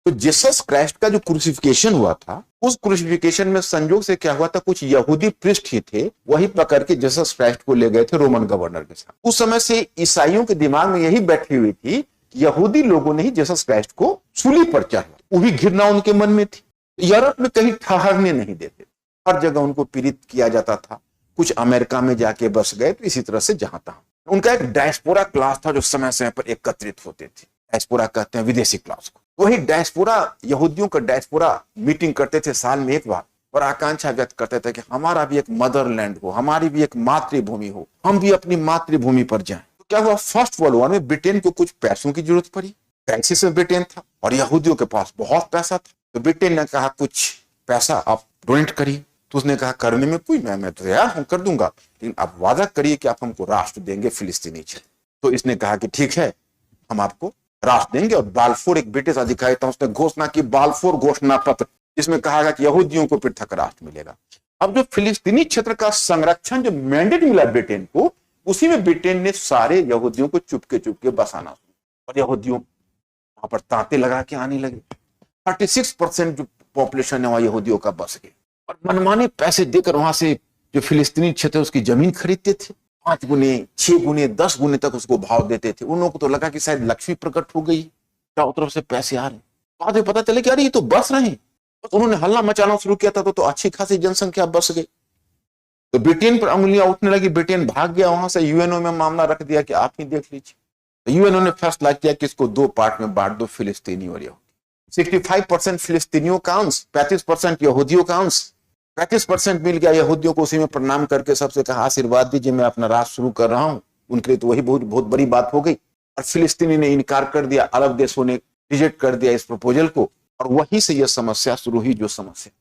तो Jesus Christ का जो क्रूसिफिकेशन हुआ था, उस क्रूसिफिकेशन में संयोग से क्या हुआ था, कुछ यहूदी प्रीस्ट ही थे, वही पकड़ के जीसस क्राइस्ट को ले गए थे रोमन गवर्नर के साथ। उस समय से ईसाइयों के दिमाग में यही बैठी हुई थी, यहूदी लोगों ने ही जीसस क्राइस्ट को सूली पर चढ़ाया, वो भी घृणा उनके मन में थी। यूरोप में कहीं ठहरने नहीं देते, हर जगह उनको पीड़ित किया जाता था। कुछ अमेरिका में जाके बस गए, तो इसी तरह से जहां तहां उनका एक डायस्पोरा क्लास था जो समय समय पर एकत्रित होते थे। डायस्पोरा कहते हैं विदेशी क्लास को। वही डायस्पोरा, यहूदियों का डायस्पोरा मीटिंग करते थे साल में एक बार, और आकांक्षा व्यक्त करते थे कि हमारा भी एक मदरलैंड हो, हमारी भी एक मातृभूमि हो, हम भी अपनी मातृभूमि पर जाएं। तो क्या हुआ, फर्स्ट वर्ल्ड वॉर में ब्रिटेन को कुछ पैसों की जरूरत पड़ी, क्राइसिस में ब्रिटेन था और यहूदियों के पास बहुत पैसा था। तो ब्रिटेन ने कहा कुछ पैसा आप डोनेट करिए। तो उसने कहा करने में कोई मैं तो यार हम कर दूंगा, लेकिन आप वादा करिए कि आप हमको राष्ट्र देंगे फिलिस्तीनी क्षेत्र। तो इसने कहा कि ठीक है, हम आपको राष्ट्र देंगे। और बाल्फोर, एक ब्रिटिश अधिकारी था, उसने घोषणा की, बाल्फोर घोषणा पत्र, जिसमें कहा गया कि यहूदियों को पृथक राष्ट्र मिलेगा। अब जो फिलिस्तीनी क्षेत्र का संरक्षण जो मैंडेट मिला ब्रिटेन को, उसी में ब्रिटेन ने सारे यहूदियों को चुपके चुपके बसाना शुरू, और यहूदियों वहां पर तांते लगा के आने लगे। 36% जो पॉपुलेशन है वहां यहूदियों का बस गए, और मनमाने पैसे देकर वहां से जो फिलिस्तीनी क्षेत्र उसकी जमीन खरीदते थे, 5 गुने 6 गुने 10 गुने तक उसको भाव देते थे। उन लोगों को तो लगा कि शायद लक्ष्मी प्रकट हो गई, चारों तरफ से पैसे आ रहे। बाद में पता चले कि अरे ये तो बस रहे हैं। तो उन्होंने हल्ला मचाना शुरू किया था, तो अच्छी खासी जनसंख्या बस गई। तो ब्रिटेन पर उंगलियां उठने लगी, ब्रिटेन भाग गया वहां से, यूएनओ में मामला रख दिया कि आप ही देख लीजिए। तो यूएनओ ने फैसला किया कि इसको 2 पार्ट में बांट दो, फिलिस्तीनी और यहूदी। 65% फिलिस्तीनियों का अंश, 35% यहूदियों का अंश। 35% मिल गया यहूदियों को, उसी में प्रणाम करके सबसे कहा आशीर्वाद दीजिए, मैं अपना राष्ट्र शुरू कर रहा हूं। उनके लिए तो वही बहुत बहुत बड़ी बात हो गई। और फिलिस्तीनी ने इनकार कर दिया, अरब देशों ने रिजेक्ट कर दिया इस प्रपोजल को, और वहीं से यह समस्या शुरू हुई जो समस्या।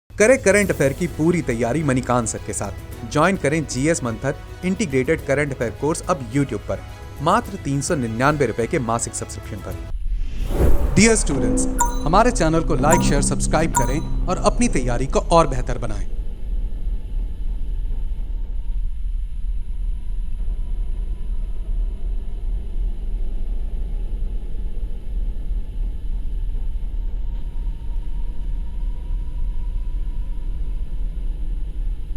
करें करंट अफेयर की पूरी तैयारी मणिकांत सर के साथ। ज्वाइन करें जीएस मंथर इंटीग्रेटेड करंट अफेयर कोर्स अब YouTube पर मात्र 399 रुपए के मासिक सब्सक्रिप्शन पर। डियर स्टूडेंट्स, हमारे चैनल को लाइक शेयर सब्सक्राइब करें और अपनी तैयारी को और बेहतर बनाएं।